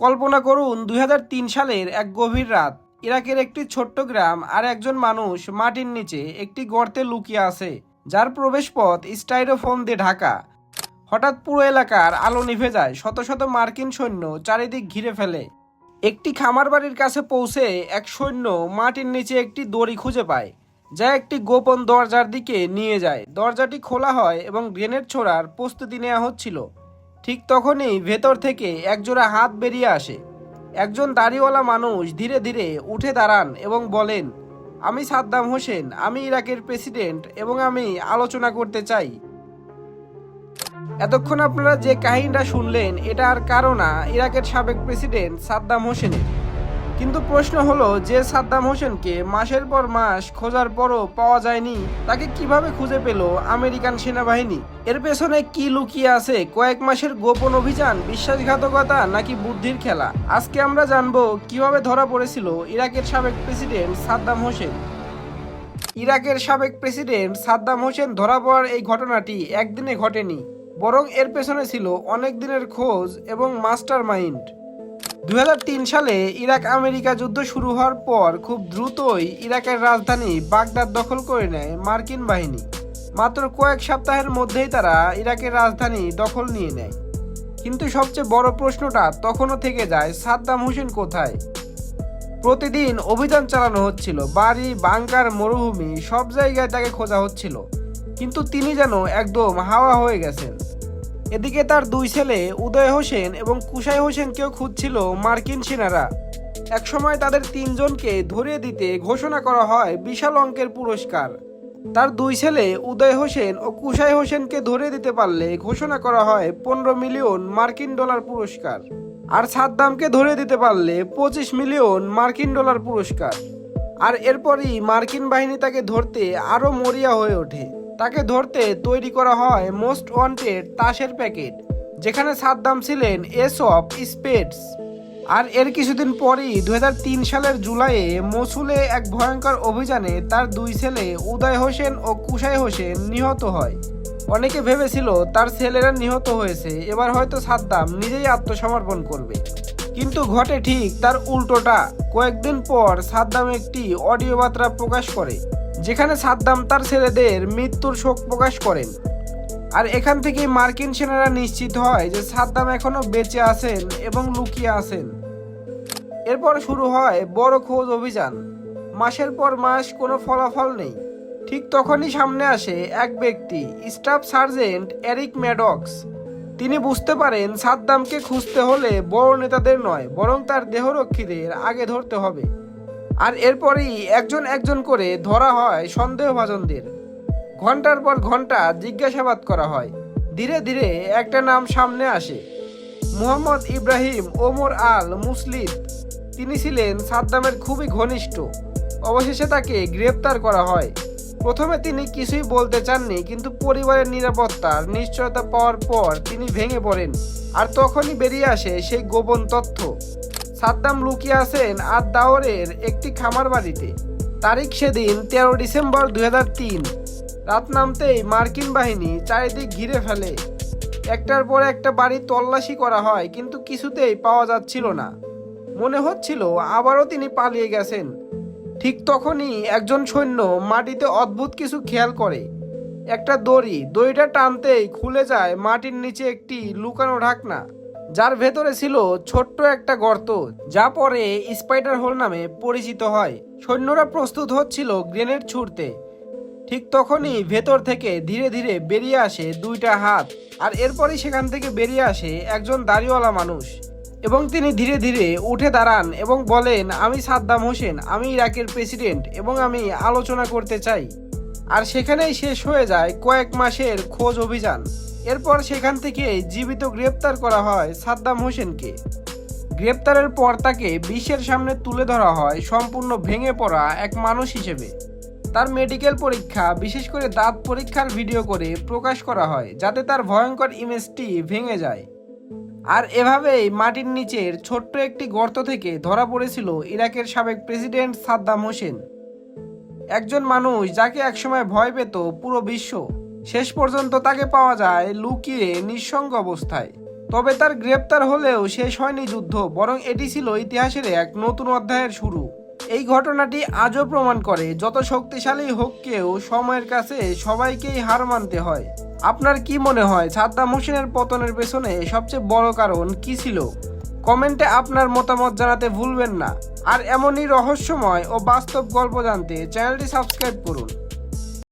কল্পনা করুন ২০০৩ সালের এক গভীর রাত। ইরাকের একটি ছোট্ট গ্রাম, আর একজন মানুষ মাটির নিচে একটি গর্তে লুকিয়ে আছে, যার প্রবেশপথ স্টাইরোফোম দিয়ে ঢাকা। হঠাৎ পুরো এলাকার আলো নিভে যায়, শত শত মার্কিন সৈন্য চারিদিক ঘিরে ফেলে। একটি খামার বাড়ির কাছে পৌঁছে এক সৈন্য মাটির নিচে একটি দড়ি খুঁজে পায়, যা একটি গোপন দরজার দিকে নিয়ে যায়। দরজাটি খোলা হয় এবং গ্রেনেড ছোড়ার প্রস্তুতি নেওয়া হচ্ছিল। ঠিক তখনই ভেতর থেকে একজোড়া হাত বেরিয়ে আসে। একজন দাড়িওয়ালা মানুষ ধীরে ধীরে উঠে দাঁড়ান এবং বলেন, আমি সাদ্দাম হোসেন, আমি ইরাকের প্রেসিডেন্ট এবং আমি আলোচনা করতে চাই। এতক্ষণ আপনারা যে কাহিনীটা শুনলেন, এটা আর কারো না, ইরাকের সাবেক প্রেসিডেন্ট সাদ্দাম হোসেনের। কিন্তু প্রশ্ন হলো, যে সাদ্দাম হোসেনকে মাসের পর মাস খোঁজার পরও পাওয়া যায়নি, তাকে কিভাবে খুঁজে পেল আমেরিকান সেনাবাহিনী? এর পেছনে কি লুকিয়ে আছে? কয়েক মাসের গোপন অভিযান, বিশ্বাসঘাতকতা, নাকি বুদ্ধির খেলা? আজকে আমরা জানবো কিভাবে ধরা পড়েছিল ইরাকের সাবেক প্রেসিডেন্ট সাদ্দাম হোসেন। ইরাকের সাবেক প্রেসিডেন্ট সাদ্দাম হোসেন ধরা পড়ার এই ঘটনাটি একদিনে ঘটেনি, বরং এর পেছনে ছিল অনেক দিনের খোঁজ এবং মাস্টার মাইন্ড। ২০০৩ সালে ইরাক আমেরিকা যুদ্ধ শুরু হওয়ার পর খুব দ্রুতই ইরাকের রাজধানী বাগদাদ দখল করে নেয় মার্কিন বাহিনী। মাত্র কয়েক সপ্তাহের মধ্যেই তারা ইরাকের রাজধানী দখল নিয়ে নেয়। কিন্তু সবচেয়ে বড় প্রশ্নটা তখনও থেকে যায়, সাদ্দাম হোসেন কোথায়? প্রতিদিন অভিযান চালানো হচ্ছিল, বাড়ি, বাংকার, মরুভূমি, সব জায়গায় তাকে খোঁজা হচ্ছিল, কিন্তু তিনি যেন একদম হাওয়া হয়ে গেছেন। এদিকে তার দুই ছেলে উদয় হোসেন এবং কুশাই হোসেনকেও খুঁজছিল মার্কিন সেনারা। একসময় তাদের তিনজনকে ধরিয়ে দিতে ঘোষণা করা হয় বিশাল অঙ্কের পুরস্কার। তার দুই ছেলে উদয় হোসেন ও কুশাই হোসেনকে ধরিয়ে দিতে পারলে ঘোষণা করা হয় ১৫ মিলিয়ন মার্কিন ডলার পুরস্কার, আর সাদ্দামকে ধরিয়ে দিতে পারলে ২৫ মিলিয়ন মার্কিন ডলার পুরস্কার। আর এরপরই মার্কিন বাহিনী তাকে ধরতে আরও মরিয়া হয়ে ওঠে। তাকে ধরতে তৈরি করা হয় মোস্ট ওয়ান্টেড তাসের প্যাকেট, যেখানে সাদ্দাম ছিলেন এস অফ স্পেডস। আর এর কিছুদিন পরই ২০০৩ সালের জুলাইয়ে মসুলে এক ভয়ঙ্কর অভিযানে তার দুই ছেলে উদয় হোসেন ও কুশাই হোসেন নিহত হয়। অনেকে ভেবেছিল তার ছেলেরা নিহত হয়েছে, এবার হয়তো সাদ্দাম নিজেই আত্মসমর্পণ করবে। কিন্তু ঘটে ঠিক তার উল্টোটা। কয়েকদিন পর সাদ্দাম একটি অডিও বার্তা প্রকাশ করে, যেখানে সাদ্দাম তার ছেলেদের মৃত্যুর শোক প্রকাশ করেন। আর এখান থেকেই মার্কিন সেনারা নিশ্চিত হয় যে সাদ্দাম এখনো বেঁচে আছেন এবং লুকিয়ে আছেন। এরপর শুরু হয় বড় খোঁজ অভিযান। মাসের পর মাস কোনো ফলাফল নেই। ঠিক তখনই সামনে আসে এক ব্যক্তি, স্টাফ সার্জেন্ট এরিক ম্যাডক্স। তিনি বুঝতে পারেন সাদ্দামকে খুঁজতে হলে বড় নেতাদের নয়, বরং তার দেহরক্ষীদের আগে ধরতে হবে। আর এরপরই একজন একজন করে ধরা হয় সন্দেহভাজনদের। ঘন্টার পর ঘন্টা জিজ্ঞাসাবাদ করা হয়। ধীরে ধীরে একটা নাম সামনে আসে, মুহাম্মদ ইব্রাহিম ওমর আল মুসলিদ। তিনি ছিলেন সাদ্দামের খুবই ঘনিষ্ঠ। অবশেষে তাকে গ্রেপ্তার করা হয়। প্রথমে তিনি কিছুই বলতে চাননি, কিন্তু পরিবারের নিরাপত্তার নিশ্চয়তা পাওয়ার পর তিনি ভেঙে পড়েন। আর তখনই বেরিয়ে আসে সেই গোপন তথ্য, সাদ্দাম লুকিয়ে আছেন আদ দাওরের একটি খামার বাড়িতে। তারিখ সেদিন ১৩ ডিসেম্বর ২০০৩। রাত নামতেই মার্কিন বাহিনী চারিদিক ঘিরে ফেলে। একটার পর একটা বাড়ি তল্লাশি করা হয়, কিন্তু কিছুতেই পাওয়া যাচ্ছিল না। মনে হচ্ছিল আবারও তিনি পালিয়ে গেছেন। ঠিক তখনই একজন সৈন্য মাটিতে অদ্ভুত কিছু খেয়াল করে। একটা দড়িটা টানতেই খুলে যায় মাটির নিচে একটি লুকানো ঢাকনা, যার ভেতরে ছিল ছোট্ট একটা গর্ত, যা পরে স্পাইডার হোল নামে পরিচিত হয়। সৈন্যরা প্রস্তুত হচ্ছিল গ্রেনেড ছুড়তে। ঠিক তখনই ভেতর থেকে ধীরে ধীরে বেরিয়ে আসে দুইটা হাত, আর এরপরই সেখান থেকে বেরিয়ে আসে একজন দাড়িওয়ালা মানুষ, এবং তিনি ধীরে ধীরে উঠে দাঁড়ান এবং বলেন, আমি সাদ্দাম হোসেন, আমি ইরাকের প্রেসিডেন্ট এবং আমি আলোচনা করতে চাই। আর সেখানেই শেষ হয়ে যায় কয়েক মাসের খোঁজ অভিযান। এরপর সেখান থেকে জীবিত গ্রেপ্তার করা হয় সাদ্দাম হোসেনকে। গ্রেপ্তারের পর তাকে বিশ্বের সামনে তুলে ধরা হয় সম্পূর্ণ ভেঙে পড়া এক মানুষ হিসেবে। তার মেডিকেল পরীক্ষা, বিশেষ করে দাঁত পরীক্ষার ভিডিও করে প্রকাশ করা হয়, যাতে তার ভয়ঙ্কর ইমেজটি ভেঙে যায়। আর এভাবেই মাটির নিচের ছোট্ট একটি গর্ত থেকে ধরা পড়েছিল ইরাকের সাবেক প্রেসিডেন্ট সাদ্দাম হোসেন। একজন মানুষ যাকে একসময় ভয় পেত পুরো বিশ্ব। শেষ পর্যন্ত তাকে পাওয়া যায় লুকিয়ে নিঃসঙ্গ অবস্থায়। তবে তার গ্রেপ্তার হলেও শেষ হয়নি যুদ্ধ, বরং এটি ছিল ইতিহাসের এক নতুন অধ্যায়ের শুরু। এই ঘটনাটি আজও প্রমাণ করে যত শক্তিশালী হোক কেউ, সময়ের কাছে সবাইকেই হার মানতে হয়। আপনার কি মনে হয় সাদ্দাম হোসেনের পতনের পেছনে সবচেয়ে বড় কারণ কি ছিল? কমেন্টে আপনার মতামত জানাতে ভুলবেন না। আর এমনই রহস্যময় ও বাস্তব গল্প জানতে চ্যানেলটি সাবস্ক্রাইব করুন।